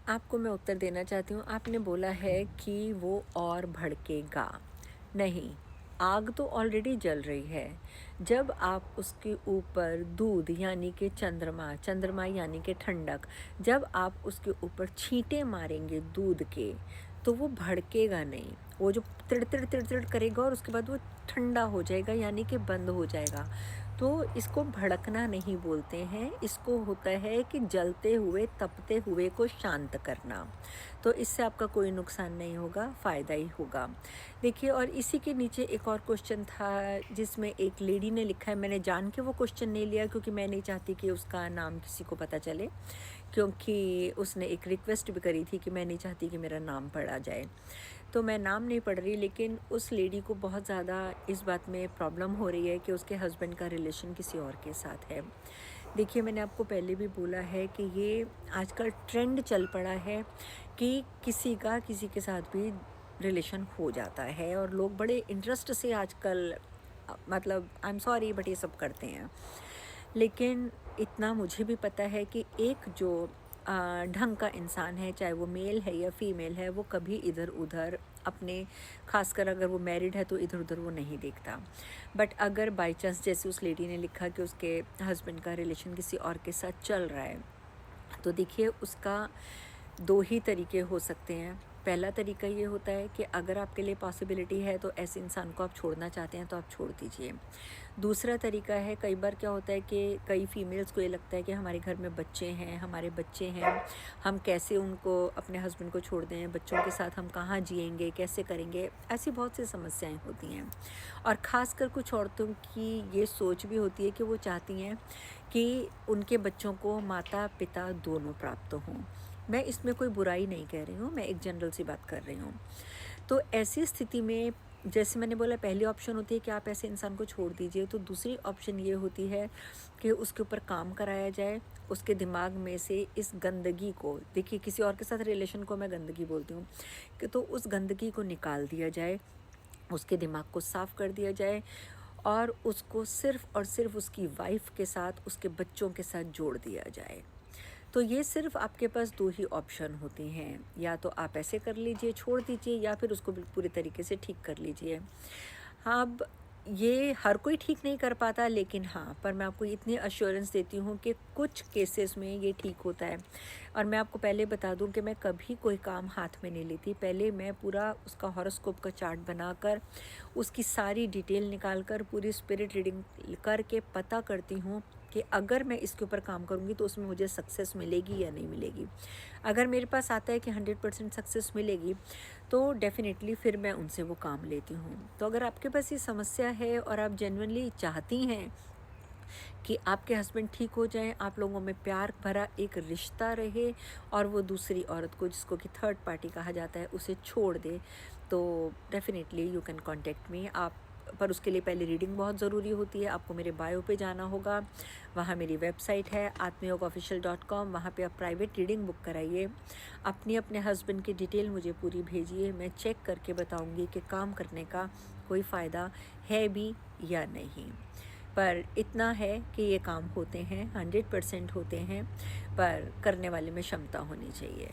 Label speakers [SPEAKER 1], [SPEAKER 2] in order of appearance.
[SPEAKER 1] आपको मैं उत्तर देना चाहती हूँ। आपने बोला है कि वो और भड़केगा। नहीं, आग तो ऑलरेडी जल रही है। जब आप उसके ऊपर दूध यानी कि चंद्रमा यानी कि ठंडक, जब आप उसके ऊपर छींटे मारेंगे दूध के, तो वो भड़केगा नहीं। वो जो तिड़-तिड़ तिड़-तिड़ करेगा और उसके बाद वो ठंडा हो जाएगा यानी कि बंद हो जाएगा। तो इसको भड़कना नहीं बोलते हैं, इसको होता है कि जलते हुए, तपते हुए को शांत करना। तो इससे आपका कोई नुकसान नहीं होगा, फ़ायदा ही होगा। देखिए, और इसी के नीचे एक और क्वेश्चन था जिसमें एक लेडी ने लिखा है, मैंने जान के वो क्वेश्चन नहीं लिया क्योंकि मैं नहीं चाहती कि उसका नाम किसी को पता चले, क्योंकि उसने एक रिक्वेस्ट भी करी थी कि मैं नहीं चाहती कि मेरा नाम पढ़ा जाए। तो मैं नाम नहीं पढ़ रही, लेकिन उस लेडी को बहुत ज़्यादा इस बात में प्रॉब्लम हो रही है कि उसके हस्बैंड का रिलेशन किसी और के साथ है। देखिए, मैंने आपको पहले भी बोला है कि ये आजकल ट्रेंड चल पड़ा है कि किसी का किसी के साथ भी रिलेशन हो जाता है और लोग बड़े इंटरेस्ट से आजकल मतलब आई एम सॉरी बट ये सब करते हैं। लेकिन इतना मुझे भी पता है कि एक जो ढंग का इंसान है, चाहे वो मेल है या फीमेल है, वो कभी इधर-उधर अपने, ख़ासकर अगर वो मैरिड है तो इधर-उधर वो नहीं देखता। बट अगर बाय चांस, जैसे उस लेडी ने लिखा कि उसके हस्बैंड का रिलेशन किसी और के साथ चल रहा है, तो देखिए उसका 2 ही तरीके हो सकते हैं। पहला तरीका ये होता है कि अगर आपके लिए पॉसिबिलिटी है तो ऐसे इंसान को आप छोड़ना चाहते हैं तो आप छोड़ दीजिए। दूसरा तरीका है, कई बार क्या होता है कि कई फीमेल्स को ये लगता है कि हमारे घर में बच्चे हैं, हमारे बच्चे हैं, हम कैसे उनको अपने हस्बैंड को छोड़ दें, बच्चों के साथ हम कहाँ जिएँगे, कैसे करेंगे? ऐसी बहुत सी समस्याएँ होती हैं। और ख़ासकर कुछ औरतों की ये सोच भी होती है कि वो चाहती हैं कि उनके बच्चों को माता-पिता दोनों प्राप्त हों। मैं इसमें कोई बुराई नहीं कह रही हूँ, मैं एक जनरल सी बात कर रही हूँ। तो ऐसी स्थिति में, जैसे मैंने बोला, पहली ऑप्शन होती है कि आप ऐसे इंसान को छोड़ दीजिए, तो दूसरी ऑप्शन ये होती है कि उसके ऊपर काम कराया जाए, उसके दिमाग में से इस गंदगी को, देखिए किसी और के साथ रिलेशन को मैं गंदगी बोलती हूँ, कि तो उस गंदगी को निकाल दिया जाए, उसके दिमाग को साफ़ कर दिया जाए और उसको सिर्फ़ और सिर्फ़ उसकी वाइफ़ के साथ, उसके बच्चों के साथ जोड़ दिया जाए। तो ये सिर्फ़ आपके पास 2 ही ऑप्शन होती हैं, या तो आप ऐसे कर लीजिए, छोड़ दीजिए, या फिर उसको पूरे तरीके से ठीक कर लीजिए। हाँ, अब ये हर कोई ठीक नहीं कर पाता, लेकिन हाँ, पर मैं आपको इतनी एश्योरेंस देती हूँ कि कुछ केसेस में ये ठीक होता है। और मैं आपको पहले बता दूँ कि मैं कभी कोई काम हाथ में नहीं लेती। पहले मैं पूरा उसका हॉरोस्कोप का चार्ट बनाकर, उसकी सारी डिटेल निकाल कर, पूरी स्पिरिट रीडिंग करके पता करती हूँ कि अगर मैं इसके ऊपर काम करूँगी तो उसमें मुझे सक्सेस मिलेगी या नहीं मिलेगी। अगर मेरे पास आता है कि 100% सक्सेस मिलेगी, तो डेफ़िनेटली फिर मैं उनसे वो काम लेती हूँ। तो अगर आपके पास ये समस्या है और आप जेन्युइनली चाहती हैं कि आपके हस्बैंड ठीक हो जाएँ, आप लोगों में प्यार भरा एक रिश्ता रहे और वो दूसरी औरत को, जिसको कि थर्ड पार्टी कहा जाता है, उसे छोड़ दे, तो definitely you can contact me. आप, पर उसके लिए पहले रीडिंग बहुत ज़रूरी होती है। आपको मेरे बायो पे जाना होगा, वहाँ मेरी वेबसाइट है atmayogaofficial.com, वहाँ पे आप प्राइवेट रीडिंग बुक कराइए। अपने हस्बैंड की डिटेल मुझे पूरी भेजिए, मैं चेक करके बताऊँगी कि काम करने का कोई फ़ायदा है भी या नहीं। पर इतना है कि ये काम होते हैं, 100% होते हैं, पर करने वाले में क्षमता होनी चाहिए।